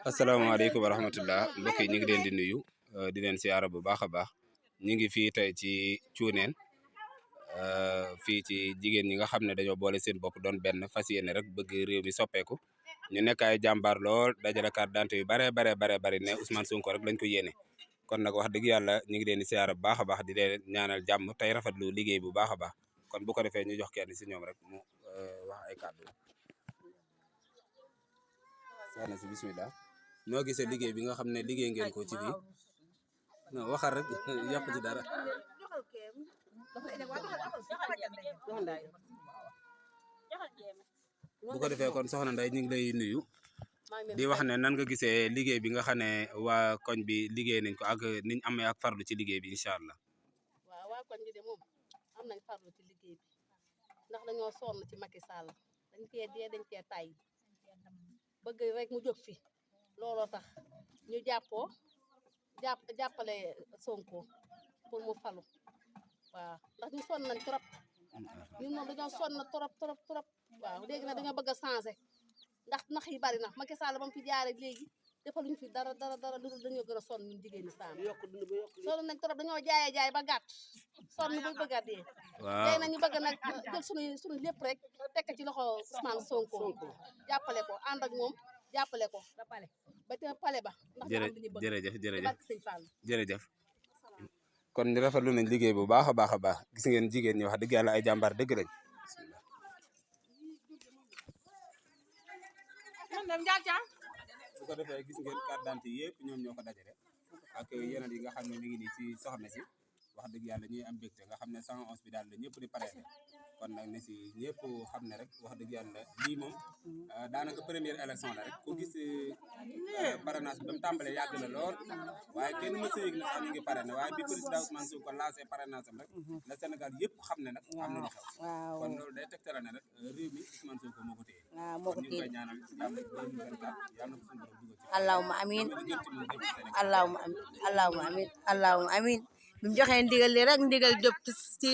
asalaamaaleykum wa rahmatullah mbokk yi ñu ngi leen di nuyu di leen siyaara bu baax a baax ñu ngi fii tey ci Cuuneen fii ci jigéen ñi nga xam ne dañoo boole seen bopp doon benn fas yéene rek bëgg réew mi soppeeku ñu nekk ay jàmbaar lool dajale carte d'identité yu bare ne Ousmane Sonko rek lañ ko yéene kon nag wax dëgg yàlla ñu ngi leen di siyaara bu baax a baax di leen ñaanal jàmm tey rafetlu liggéey bu baax a baax kon bu ko defee ñu jox kenn si ñoom rek mu wax ay kàddu soxna si bismillah noo gisee liggéey bi nga xam ne liggéey ngeen ko ci biir non waxal rek yàq ci dara bu ko defee kon soxna Ndeye ñu ngi lay nuyu di wax ne nan nga gisee liggéey bi nga xam ne waa koñ bi liggéey nañ ko ak niñ amee ak farlu ci liggéey bi incha allah. waaw waa koñ bi de moom am nañ farlu ci liggéey bi ndax dañoo sonn ci Macky Sall dañ cee dee dañ cee tay bëgg rek mu jóg fi looloo tax ñu jàppale Sonko pour mu falu waaw ndax ñu sonn nañ trop ñun moom dañoo sonn trop waaw léegi nag dañoo bëgg a changé ndax nax yi bari na Macky Sall ba mu fi jaare léegi defaluñu fi dara lu dul dañoo gën a sonn ñun jigéen ñi sàmm sonn nañ trop dañoo jaay ba gàtt sonn buy bëgg a dee léegi nag ñu bëgg nag jël suñu lépp rek tekk ci loxo Ousmane Sonko jàppale ko ànd ak moom jàppale ko ba te pale ba ndax jërëjëf kon ñu rafetlu nañ liggéey bu baax a baax gis ngeen jigéen ñi wax dëgg yàlla ay jàmbaar dëgg lañ bu ko defee gis ngeen carte d'identité yëpp ñoom ñoo ko dajale ak yeneen yi nga xam ne mi ngi nii ci soxna si wax dëgg yàlla ñuy am mbégte nga xam ne 111 bi daal la ñëpp di pare kon nag ne si ñëpp xam ne rek wax dëgg yàlla lii moom daanaka première élection la rek ku gis parrainage bi ba mu tàmbalee yàgg na lool waaye kenn mës a yëg ne sax ñu ngi parrainé waaye bi président Ousmane Sonko lancé parrainage am rek la Sénégal yëpp xam ne nag am na lu xew kon loolu day tegtale ne rek réew mi Ousmane Sonko moo ko téye kon ñu ngi koy ñaanal yàlla 2024 yàlla na ko suñu borom dugal ci allahumma amin allahumma amin bi mu joxee ndigal li rek ndigal jóg ci